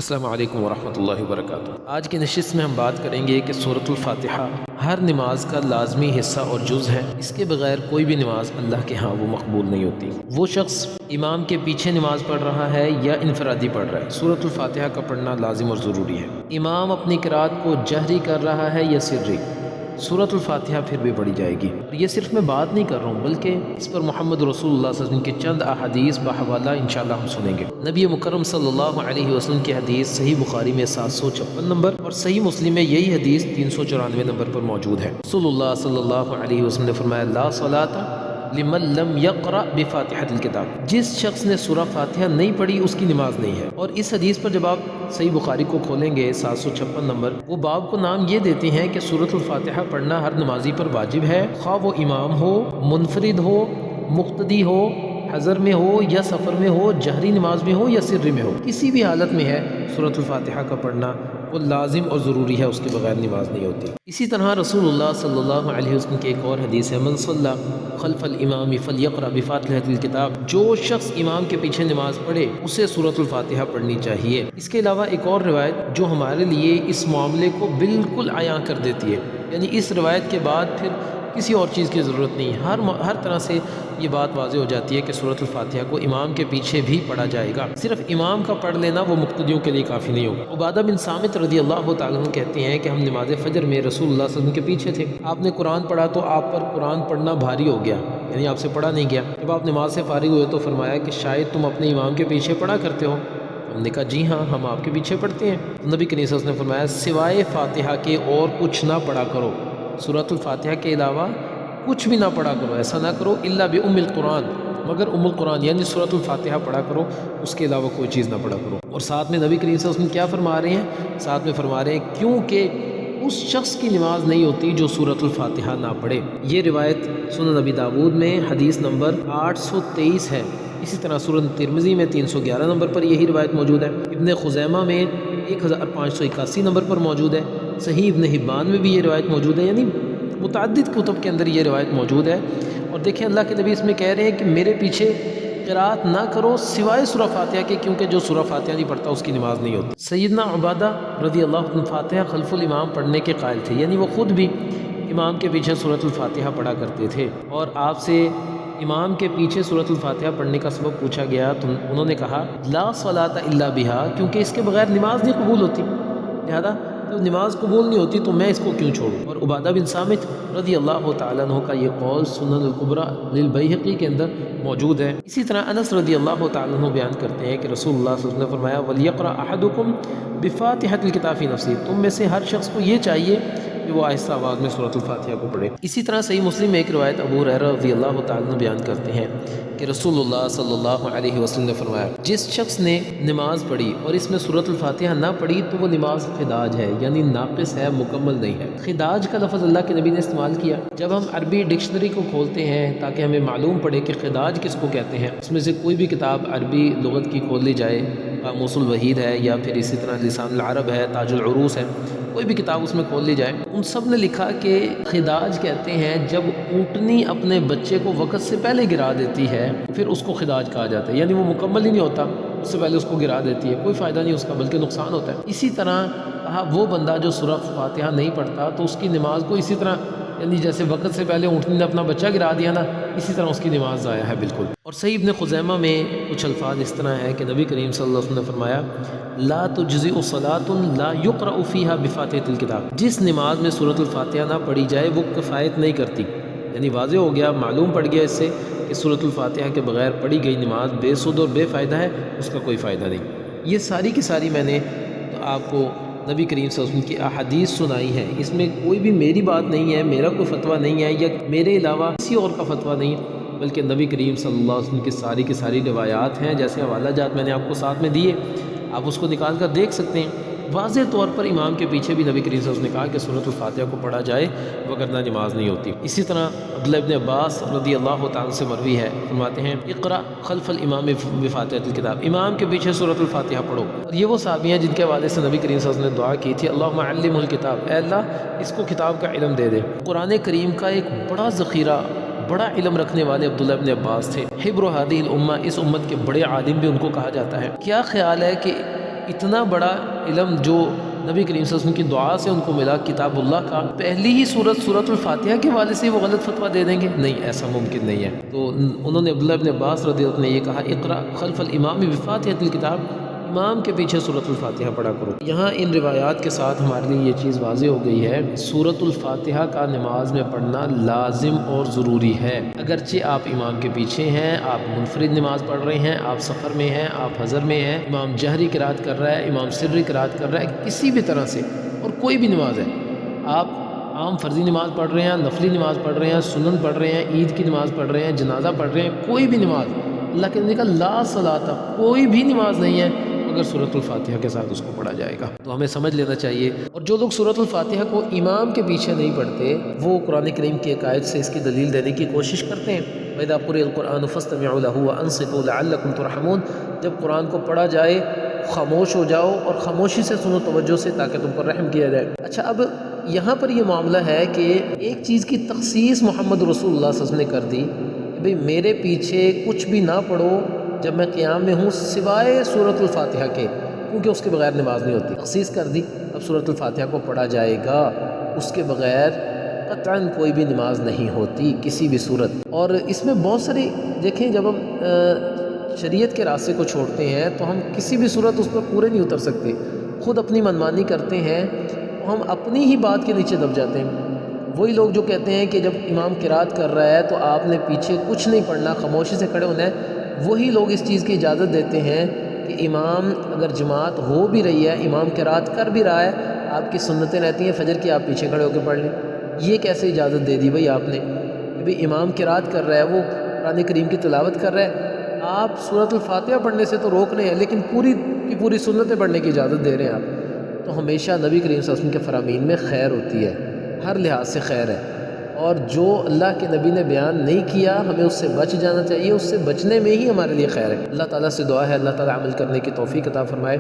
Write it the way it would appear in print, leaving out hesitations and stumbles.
السلام علیکم ورحمۃ اللہ وبرکاتہ۔ آج کی نشست میں ہم بات کریں گے کہ سورۃ الفاتحہ ہر نماز کا لازمی حصہ اور جز ہے۔ اس کے بغیر کوئی بھی نماز اللہ کے ہاں وہ مقبول نہیں ہوتی۔ وہ شخص امام کے پیچھے نماز پڑھ رہا ہے یا انفرادی پڑھ رہا ہے، سورۃ الفاتحہ کا پڑھنا لازم اور ضروری ہے۔ امام اپنی قرات کو جہری کر رہا ہے یا سری، سورۃ الفاتحہ پھر بھی پڑھی جائے گی۔ اور یہ صرف میں بات نہیں کر رہا ہوں، بلکہ اس پر محمد رسول اللہ صلی اللہ علیہ وسلم کے چند احادیث بحوالہ انشاءاللہ ہم سنیں گے۔ نبی مکرم صلی اللہ علیہ وسلم کی حدیث صحیح بخاری میں 756 نمبر اور صحیح مسلم میں یہی حدیث 394 نمبر پر موجود ہے۔ رسول اللہ صلی اللہ علیہ وسلم نے فرمایا لا صلاۃ لمن لم یقرأ بفاتحۃ الکتاب، جس شخص نے سورہ فاتحہ نہیں پڑھی اس کی نماز نہیں ہے۔ اور اس حدیث پر جب آپ صحیح بخاری کو کھولیں گے 756 نمبر، وہ باب کو نام یہ دیتے ہیں کہ سورۃ الفاتحہ پڑھنا ہر نمازی پر واجب ہے، خواہ وہ امام ہو، منفرد ہو، مقتدی ہو، حضر میں ہو یا سفر میں ہو، جہری نماز میں ہو یا سر میں ہو، کسی بھی حالت میں ہے سورۃ الفاتحہ کا پڑھنا وہ لازم اور ضروری ہے، اس کے بغیر نماز نہیں ہوتی۔ اسی طرح رسول اللہ صلی اللہ علیہ وسلم کی ایک اور حدیث ہے من صلی خلف الامام فلیقرأ بفاتحۃ الکتاب، جو شخص امام کے پیچھے نماز پڑھے اسے سورۃ الفاتحہ پڑھنی چاہیے۔ اس کے علاوہ ایک اور روایت جو ہمارے لیے اس معاملے کو بالکل عیاں کر دیتی ہے، یعنی اس روایت کے بعد پھر کسی اور چیز کی ضرورت نہیں، ہر طرح سے یہ بات واضح ہو جاتی ہے کہ سورۃ الفاتحہ کو امام کے پیچھے بھی پڑھا جائے گا۔ صرف امام کا پڑھ لینا وہ مقتدیوں کے لیے کافی نہیں ہوگا۔ عبادہ بن صامت رضی اللہ تعالیٰ عنہ کہتے ہیں کہ ہم نماز فجر میں رسول اللہ صلی اللہ علیہ وسلم کے پیچھے تھے، آپ نے قرآن پڑھا تو آپ پر قرآن پڑھنا بھاری ہو گیا، یعنی آپ سے پڑھا نہیں گیا۔ جب آپ نماز سے فارغ ہوئے تو فرمایا کہ شاید تم اپنے امام کے پیچھے پڑھا کرتے ہو۔ ہم نے کہا جی ہاں، ہم آپ کے پیچھے پڑھتے ہیں۔ نبی کریم صلی اللہ علیہ وسلم نے فرمایا سوائے فاتحہ کے اور کچھ نہ پڑھا کرو، سورۃ الفاتحہ کے علاوہ کچھ بھی نہ پڑھا کرو، ایسا نہ کرو الا بأم القرآن، مگر ام القرآن یعنی سورۃ الفاتحہ پڑھا کرو، اس کے علاوہ کوئی چیز نہ پڑھا کرو۔ اور ساتھ میں نبی کریم صلی اللہ علیہ وسلم کیا فرما رہے ہیں؟ ساتھ میں فرما رہے ہیں کیونکہ اس شخص کی نماز نہیں ہوتی جو سورۃ الفاتحہ نہ پڑھے۔ یہ روایت سنن نبی داود میں حدیث نمبر 823 ہے۔ اسی طرح سنن ترمذی میں 311 نمبر پر یہی روایت موجود ہے، ابن خزیمہ میں 1581 نمبر پر موجود ہے، صحیح ابن حبان میں بھی یہ روایت موجود ہے، یعنی متعدد کتب کے اندر یہ روایت موجود ہے۔ اور دیکھیں اللہ کے نبی اس میں کہہ رہے ہیں کہ میرے پیچھے قرات نہ کرو سوائے سورہ فاتحہ کے، کیونکہ جو سورہ فاتحہ نہیں پڑھتا اس کی نماز نہیں ہوتی۔ سیدنا عبادہ رضی اللہ عنہ فاتحہ خلف الامام پڑھنے کے قائل تھے، یعنی وہ خود بھی امام کے پیچھے سورۃ الفاتحہ پڑھا کرتے تھے۔ اور آپ سے امام کے پیچھے سورۃ الفاتحہ پڑھنے کا سبب پوچھا گیا تو انہوں نے کہا لا صلاۃ الا بہا، کیونکہ اس کے بغیر نماز نہیں قبول ہوتی، لہذا تو نماز قبول نہیں ہوتی تو میں اس کو کیوں چھوڑوں۔ اور عبادہ بن صامت رضی اللہ تعالیٰ عنہ کا یہ قول سنن الکبریٰ للبیہقی کے اندر موجود ہے۔ اسی طرح انس رضی اللہ تعالیٰ عنہ بیان کرتے ہیں کہ رسول اللہ صلی اللہ علیہ وسلم نے فرمایا وَلْيَقْرَأْ أَحَدُكُمْ بِفَاتِحَةِ الْكِتَابِ فِي نَفْسِهِ، تم میں سے ہر شخص کو یہ چاہیے کہ وہ آہستہ آواز میں سورۃ الفاتحہ کو پڑھے۔ اسی طرح صحیح مسلم میں ایک روایت ابو ہریرہ رضی اللہ تعالیٰ عنہ بیان کرتے ہیں کہ رسول اللہ صلی اللہ علیہ وسلم نے فرمایا جس شخص نے نماز پڑھی اور اس میں سورۃ الفاتحہ نہ پڑھی تو وہ نماز خداج ہے، یعنی ناقص ہے، مکمل نہیں ہے۔ خداج کا لفظ اللہ کے نبی نے استعمال کیا۔ جب ہم عربی ڈکشنری کو کھولتے ہیں تاکہ ہمیں معلوم پڑے کہ خداج کس کو کہتے ہیں، اس میں سے کوئی بھی کتاب عربی لغت کی کھول لی جائے، قاموس الوحید ہے یا پھر اسی طرح لسان العرب ہے، تاج العروس ہے، کوئی بھی کتاب اس میں کھول لی جائے، ان سب نے لکھا کہ خداج کہتے ہیں جب اونٹنی اپنے بچے کو وقت سے پہلے گرا دیتی ہے پھر اس کو خداج کہا جاتا ہے، یعنی وہ مکمل ہی نہیں ہوتا، اس سے پہلے اس کو گرا دیتی ہے، کوئی فائدہ نہیں اس کا بلکہ نقصان ہوتا ہے۔ اسی طرح وہ بندہ جو سورہ فاتحہ نہیں پڑھتا تو اس کی نماز کو اسی طرح، یعنی جیسے وقت سے پہلے اونٹنی نے اپنا بچہ گرا دیا نا، اسی طرح اس کی نماز ضائع ہے بالکل۔ اور صحیح ابن خزیمہ میں کچھ الفاظ اس طرح ہے کہ نبی کریم صلی اللہ علیہ وسلم نے فرمایا لا تجزئ صلاۃ لا یقرأ فیہا بفاتحۃ الکتاب، جس نماز میں سورۃ الفاتحہ نہ پڑھی جائے وہ کفایت نہیں کرتی، یعنی واضح ہو گیا، معلوم پڑ گیا اس سے کہ سورۃ الفاتحہ کے بغیر پڑھی گئی نماز بے سود اور بے فائدہ ہے، اس کا کوئی فائدہ نہیں۔ یہ ساری کی ساری میں نے آپ کو نبی کریم صلی اللہ علیہ وسلم کی احادیث سنائی ہے، اس میں کوئی بھی میری بات نہیں ہے، میرا کوئی فتویٰ نہیں ہے یا میرے علاوہ کسی اور کا فتویٰ نہیں، بلکہ نبی کریم صلی اللہ علیہ وسلم کی ساری روایات ہیں، جیسے حوالہ جات میں نے آپ کو ساتھ میں دیے، آپ اس کو نکال کر دیکھ سکتے ہیں۔ واضح طور پر امام کے پیچھے بھی نبی کریم صلی اللہ علیہ وسلم نے کہا کہ سورۃ الفاتحہ کو پڑھا جائے وگرنہ نماز نہیں ہوتی۔ اسی طرح عبداللہ ابن عباس رضی اللہ تعالیٰ سے مروی ہے، فرماتے ہیں اقرأ خلف الامام بفاتحۃ الکتاب، امام کے پیچھے سورۃ الفاتحہ پڑھو۔ اور یہ وہ صحابی ہیں جن کے حوالے سے نبی کریم صلی اللہ علیہ وسلم نے دعا کی تھی اللہم علمہ الکتاب، اے اللہ اس کو کتاب کا علم دے دے۔ قرآن کریم کا ایک بڑا ذخیرہ، بڑا علم رکھنے والے عبداللہ ابن عباس تھے، حبر هذه الامہ، اس امت کے بڑے عالم بھی ان کو کہا جاتا ہے۔ کیا خیال ہے کہ اتنا بڑا علم جو نبی کریم صلی اللہ علیہ وسلم کی دعا سے ان کو ملا کتاب اللہ کا، پہلی ہی سورت الفاتحہ کے حوالے سے وہ غلط فتویٰ دے دیں گے؟ نہیں، ایسا ممکن نہیں ہے۔ تو انہوں نے عبداللہ ابن عباس رضی اللہ عنہ نے یہ کہا اقرأ خلف الامام بفاتحۃ الکتاب، امام کے پیچھے سورۃ الفاتحہ پڑھا کرو۔ یہاں ان روایات کے ساتھ ہمارے لیے یہ چیز واضح ہو گئی ہے، سورۃ الفاتحہ کا نماز میں پڑھنا لازم اور ضروری ہے۔ اگرچہ آپ امام کے پیچھے ہیں، آپ منفرد نماز پڑھ رہے ہیں، آپ سفر میں ہیں، آپ حضر میں ہیں، امام جہری قرات کر رہا ہے، امام سری قرات کر رہا ہے، کسی بھی طرح سے اور کوئی بھی نماز ہے، آپ عام فرضی نماز پڑھ رہے ہیں، نفلی نماز پڑھ رہے ہیں، سنن پڑھ رہے ہیں، عید کی نماز پڑھ رہے ہیں، جنازہ پڑھ رہے ہیں، کوئی بھی نماز، اللہ کے نبی کا لا صلاۃ، کوئی بھی نماز نہیں ہے اگر سورۃ الفاتحہ کے ساتھ اس کو پڑھا جائے گا۔ تو ہمیں سمجھ لینا چاہیے۔ اور جو لوگ سورۃ الفاتحہ کو امام کے پیچھے نہیں پڑھتے، وہ قرآن کریم کی ایک آیت سے اس کی دلیل دینے کی کوشش کرتے ہیں، وَإِذَا قُرِئَ الْقُرْآنُ فَاسْتَمِعُوا لَهُ وَأَنصِتُوا لَعَلَّكُمْ تُرْحَمُونَ، جب قرآن کو پڑھا جائے خاموش ہو جاؤ اور خاموشی سے سنو توجہ سے تاکہ تم پر رحم کیا جائے۔ اچھا، اب یہاں پر یہ معاملہ ہے کہ ایک چیز کی تخصیص محمد رسول اللہ صلی اللہ علیہ وسلم نے کر دی کہ بھئی میرے پیچھے کچھ بھی نہ پڑھو جب میں قیام میں ہوں سوائے سورۃ الفاتحہ کے، کیونکہ اس کے بغیر نماز نہیں ہوتی۔ تخصیص کر دی، اب سورۃ الفاتحہ کو پڑھا جائے گا، اس کے بغیر قطعاً کوئی بھی نماز نہیں ہوتی کسی بھی صورت۔ اور اس میں بہت ساری دیکھیں، جب ہم شریعت کے راستے کو چھوڑتے ہیں تو ہم کسی بھی صورت اس پر پورے نہیں اتر سکتے، خود اپنی منمانی کرتے ہیں، ہم اپنی ہی بات کے نیچے دب جاتے ہیں۔ وہی لوگ جو کہتے ہیں کہ جب امام قرات کر رہا ہے تو آپ نے پیچھے کچھ نہیں پڑھنا، خاموشی سے کھڑے ہونا ہے، وہی لوگ اس چیز کی اجازت دیتے ہیں کہ امام اگر جماعت ہو بھی رہی ہے، امام قرات کر بھی رہا ہے، آپ کی سنتیں رہتی ہیں فجر کی، آپ پیچھے کھڑے ہو کے پڑھ لیں۔ یہ کیسے اجازت دے دی بھئی آپ نے کہ بھئی امام قرات کر رہا ہے، وہ قرآن کریم کی تلاوت کر رہا ہے، آپ سورۃ الفاتحہ پڑھنے سے تو روک رہے ہیں لیکن پوری کی پوری سنتیں پڑھنے کی اجازت دے رہے ہیں آپ۔ تو ہمیشہ نبی کریم صلی اللہ علیہ وسلم کے فرامین میں خیر ہوتی ہے، ہر لحاظ سے خیر ہے، اور جو اللہ کے نبی نے بیان نہیں کیا ہمیں اس سے بچ جانا چاہیے، اس سے بچنے میں ہی ہمارے لیے خیر ہے۔ اللہ تعالیٰ سے دعا ہے اللہ تعالیٰ عمل کرنے کی توفیق عطا فرمائے۔